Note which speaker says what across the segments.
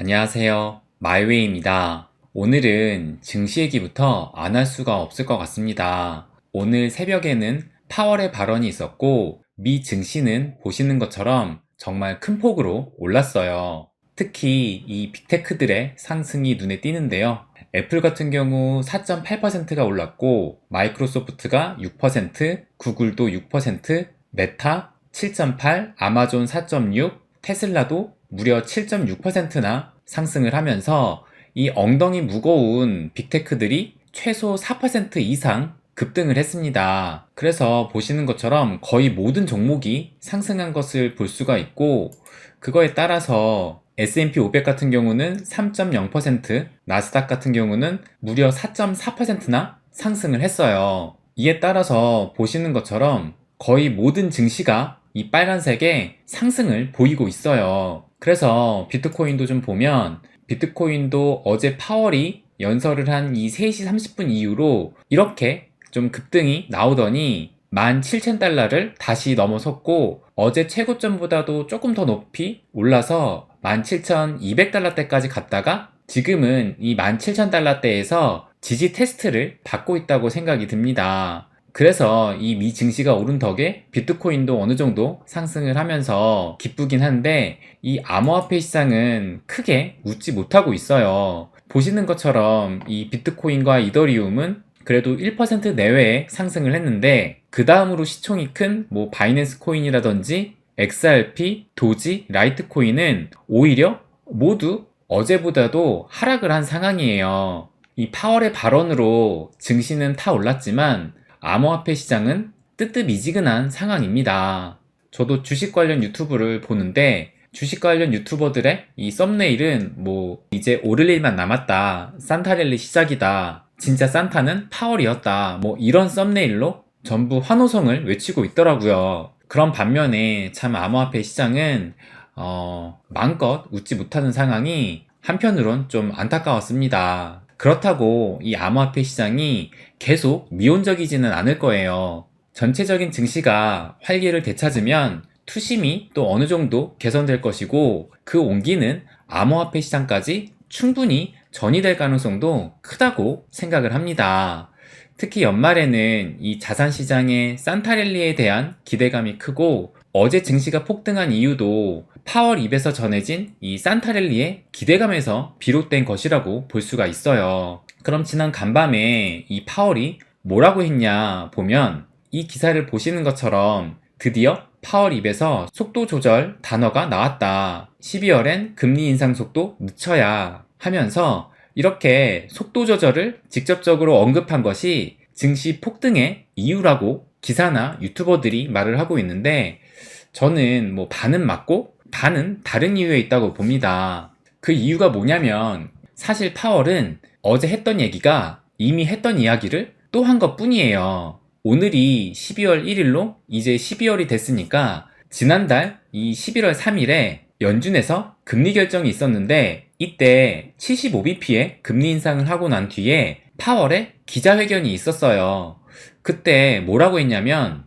Speaker 1: 안녕하세요. 마이웨이입니다. 오늘은 증시 얘기부터 안 할 수가 없을 것 같습니다. 오늘 새벽에는 파월의 발언이 있었고, 미 증시는 보시는 것처럼 정말 큰 폭으로 올랐어요. 특히 이 빅테크들의 상승이 눈에 띄는데요. 애플 같은 경우 4.8%가 올랐고, 마이크로소프트가 6%, 구글도 6%, 메타 7.8, 아마존 4.6, 테슬라도 무려 7.6%나 상승을 하면서 이 엉덩이 무거운 빅테크들이 최소 4% 이상 급등을 했습니다. 그래서 보시는 것처럼 거의 모든 종목이 상승한 것을 볼 수가 있고, 그거에 따라서 S&P 500 같은 경우는 3.0%, 나스닥 같은 경우는 무려 4.4%나 상승을 했어요. 이에 따라서 보시는 것처럼 거의 모든 증시가 이 빨간색의 상승을 보이고 있어요. 그래서 비트코인도 좀 보면, 비트코인도 어제 파월이 연설을 한 이 3시 30분 이후로 이렇게 좀 급등이 나오더니 17,000달러를 다시 넘어섰고, 어제 최고점보다도 조금 더 높이 올라서 17,200달러대까지 갔다가 지금은 이 17,000달러대에서 지지 테스트를 받고 있다고 생각이 듭니다. 그래서 이 미 증시가 오른 덕에 비트코인도 어느 정도 상승을 하면서 기쁘긴 한데, 이 암호화폐 시장은 크게 웃지 못하고 있어요. 보시는 것처럼 이 비트코인과 이더리움은 그래도 1% 내외의 상승을 했는데, 그 다음으로 시총이 큰 뭐 바이낸스 코인이라든지 XRP, 도지, 라이트코인은 오히려 모두 어제보다도 하락을 한 상황이에요. 이 파월의 발언으로 증시는 타올랐지만 암호화폐 시장은 뜨뜻미지근한 상황입니다. 저도 주식 관련 유튜브를 보는데, 주식 관련 유튜버들의 이 썸네일은 뭐 이제 오를 일만 남았다, 산타랠리 시작이다, 진짜 산타는 파월이었다, 뭐 이런 썸네일로 전부 환호성을 외치고 있더라고요. 그런 반면에 참 암호화폐 시장은 마음껏 웃지 못하는 상황이 한편으론 좀 안타까웠습니다. 그렇다고 이 암호화폐 시장이 계속 미온적이지는 않을 거예요. 전체적인 증시가 활기를 되찾으면 투심이 또 어느 정도 개선될 것이고, 그 온기는 암호화폐 시장까지 충분히 전이될 가능성도 크다고 생각을 합니다. 특히 연말에는 이 자산시장의 산타랠리에 대한 기대감이 크고, 어제 증시가 폭등한 이유도 파월 입에서 전해진 이 산타랠리의 기대감에서 비롯된 것이라고 볼 수가 있어요. 그럼 지난 간밤에 이 파월이 뭐라고 했냐 보면, 이 기사를 보시는 것처럼 드디어 파월 입에서 속도 조절 단어가 나왔다. 12월엔 금리 인상 속도 늦춰야 하면서 이렇게 속도 조절을 직접적으로 언급한 것이 증시 폭등의 이유라고 기사나 유튜버들이 말을 하고 있는데, 저는 뭐 반은 맞고 반은 다른 이유에 있다고 봅니다. 그 이유가 뭐냐면, 사실 파월은 어제 했던 얘기가 이미 했던 이야기를 또 한 것 뿐이에요. 오늘이 12월 1일로 이제 12월이 됐으니까, 지난달 이 11월 3일에 연준에서 금리 결정이 있었는데, 이때 75bp의 금리 인상을 하고 난 뒤에 파월에 기자회견이 있었어요. 그때 뭐라고 했냐면,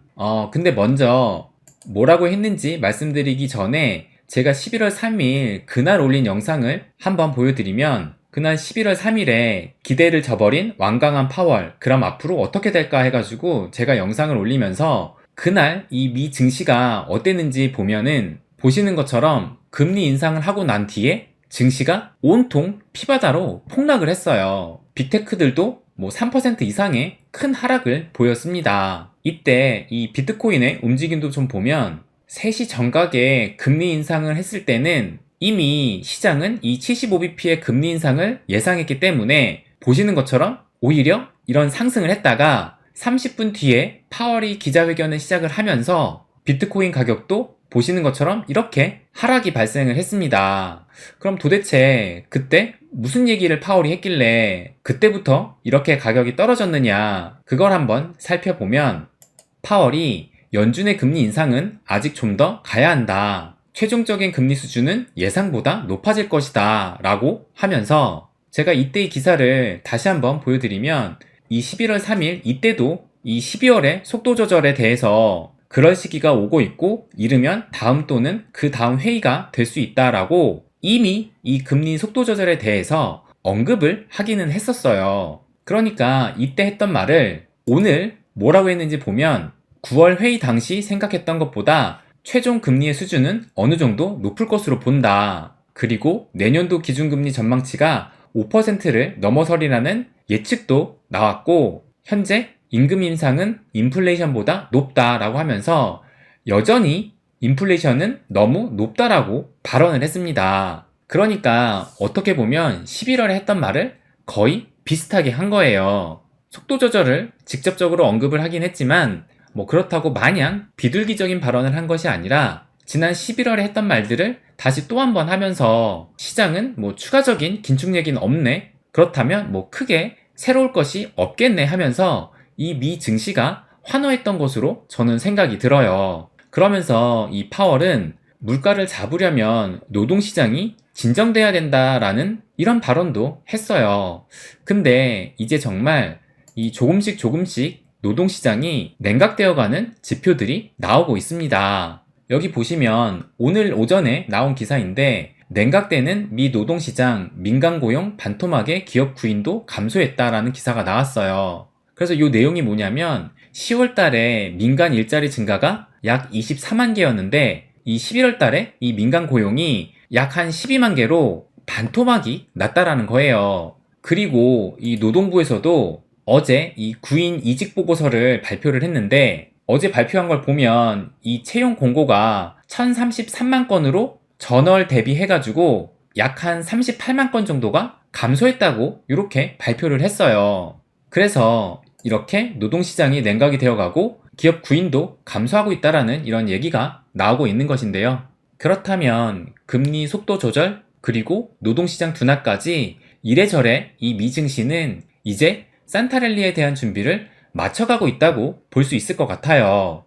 Speaker 1: 근데 먼저 뭐라고 했는지 말씀드리기 전에 제가 11월 3일 그날 올린 영상을 한번 보여드리면, 그날 11월 3일에 기대를 저버린 완강한 파월, 그럼 앞으로 어떻게 될까 해가지고 제가 영상을 올리면서 그날 이 미 증시가 어땠는지 보면은, 보시는 것처럼 금리 인상을 하고 난 뒤에 증시가 온통 피바다로 폭락을 했어요. 빅테크들도 뭐 3% 이상의 큰 하락을 보였습니다. 이때 이 비트코인의 움직임도 좀 보면, 3시 정각에 금리 인상을 했을 때는 이미 시장은 이 75bp의 금리 인상을 예상했기 때문에, 보시는 것처럼 오히려 이런 상승을 했다가 30분 뒤에 파월이 기자회견을 시작을 하면서 비트코인 가격도 보시는 것처럼 이렇게 하락이 발생을 했습니다. 그럼 도대체 그때 무슨 얘기를 파월이 했길래 그때부터 이렇게 가격이 떨어졌느냐, 그걸 한번 살펴보면, 파월이 연준의 금리 인상은 아직 좀 더 가야 한다, 최종적인 금리 수준은 예상보다 높아질 것이다 라고 하면서, 제가 이때의 기사를 다시 한번 보여드리면, 이 11월 3일 이때도 이 12월의 속도 조절에 대해서 그럴 시기가 오고 있고, 이르면 다음 또는 그 다음 회의가 될 수 있다라고 이미 이 금리 속도 조절에 대해서 언급을 하기는 했었어요. 그러니까 이때 했던 말을 오늘 뭐라고 했는지 보면 9월 회의 당시 생각했던 것보다 최종 금리의 수준은 어느 정도 높을 것으로 본다. 그리고 내년도 기준금리 전망치가 5%를 넘어서리라는 예측도 나왔고, 현재 임금 인상은 인플레이션보다 높다라고 하면서 여전히 인플레이션은 너무 높다라고 발언을 했습니다. 그러니까 어떻게 보면 11월에 했던 말을 거의 비슷하게 한 거예요. 속도 조절을 직접적으로 언급을 하긴 했지만 그렇다고 마냥 비둘기적인 발언을 한 것이 아니라 지난 11월에 했던 말들을 다시 또 한 번 하면서 시장은 추가적인 긴축 얘기는 없네. 그렇다면 크게 새로울 것이 없겠네 하면서 이 미 증시가 환호했던 것으로 저는 생각이 들어요. 그러면서 이 파월은 물가를 잡으려면 노동시장이 진정돼야 된다라는 이런 발언도 했어요. 근데 이제 정말 이 조금씩 노동시장이 냉각되어가는 지표들이 나오고 있습니다. 여기 보시면 오늘 오전에 나온 기사인데 냉각되는 미 노동시장 민간고용 반토막의 기업 구인도 감소했다라는 기사가 나왔어요. 그래서 이 내용이 뭐냐면 10월 달에 민간 일자리 증가가 약 24만 개였는데 이 11월 달에 이 민간 고용이 약 한 12만 개로 반토막이 났다라는 거예요. 그리고 이 노동부에서도 어제 이 구인 이직 보고서를 발표를 했는데 어제 발표한 걸 보면 이 채용 공고가 1033만 건으로 전월 대비해가지고 약 한 38만 건 정도가 감소했다고 이렇게 발표를 했어요. 그래서 이렇게 노동시장이 냉각이 되어가고 기업 구인도 감소하고 있다라는 이런 얘기가 나오고 있는 것인데요. 그렇다면 금리 속도 조절 그리고 노동시장 둔화까지 이래저래 이 미 증시는 이제 산타랠리에 대한 준비를 맞춰가고 있다고 볼 수 있을 것 같아요.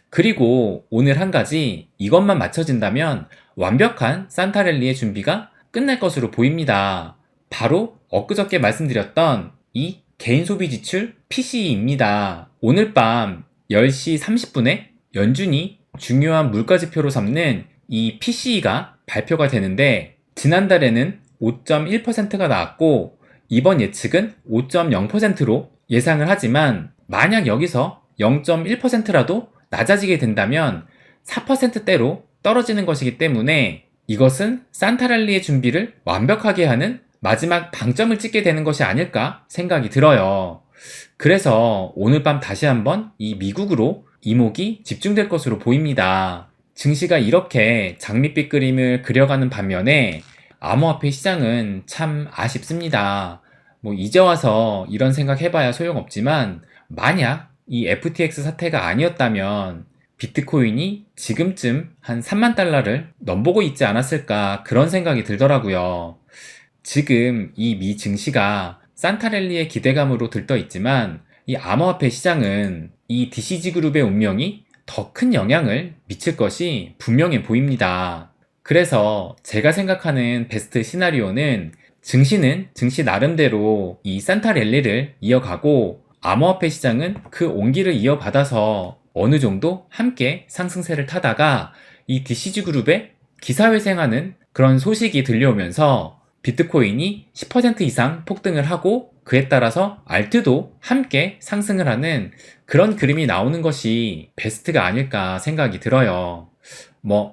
Speaker 1: 그리고 오늘 한 가지 이것만 맞춰진다면 완벽한 산타랠리의 준비가 끝날 것으로 보입니다. 바로 엊그저께 말씀드렸던 이 개인 소비 지출 PCE입니다. 오늘 밤 10시 30분에 연준이 중요한 물가 지표로 삼는 이 PCE가 발표가 되는데 지난달에는 5.1%가 나왔고 이번 예측은 5.0%로 예상을 하지만 만약 여기서 0.1%라도 낮아지게 된다면 4%대로 떨어지는 것이기 때문에 이것은 산타랠리의 준비를 완벽하게 하는 마지막 방점을 찍게 되는 것이 아닐까 생각이 들어요. 그래서 오늘 밤 다시 한번 이 미국으로 이목이 집중될 것으로 보입니다. 증시가 이렇게 장밋빛 그림을 그려가는 반면에 암호화폐 시장은 참 아쉽습니다. 이제 와서 이런 생각 해봐야 소용없지만 만약 이 FTX 사태가 아니었다면 비트코인이 지금쯤 한 3만 달러를 넘보고 있지 않았을까 그런 생각이 들더라고요. 지금 이 미 증시가 산타랠리의 기대감으로 들떠 있지만 이 암호화폐 시장은 이 DCG 그룹의 운명이 더 큰 영향을 미칠 것이 분명해 보입니다. 그래서 제가 생각하는 베스트 시나리오는 증시는 증시 나름대로 이 산타랠리를 이어가고 암호화폐 시장은 그 온기를 이어받아서 어느 정도 함께 상승세를 타다가 이 DCG 그룹의 기사회생하는 그런 소식이 들려오면서 비트코인이 10% 이상 폭등을 하고 그에 따라서 알트도 함께 상승을 하는 그런 그림이 나오는 것이 베스트가 아닐까 생각이 들어요.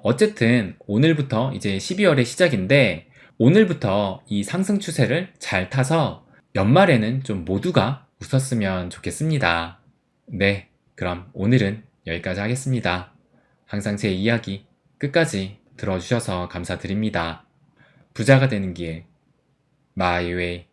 Speaker 1: 어쨌든 오늘부터 이제 12월의 시작인데 오늘부터 이 상승 추세를 잘 타서 연말에는 좀 모두가 웃었으면 좋겠습니다. 네, 그럼 오늘은 여기까지 하겠습니다. 항상 제 이야기 끝까지 들어주셔서 감사드립니다. 부자가 되는 길, 마이웨이.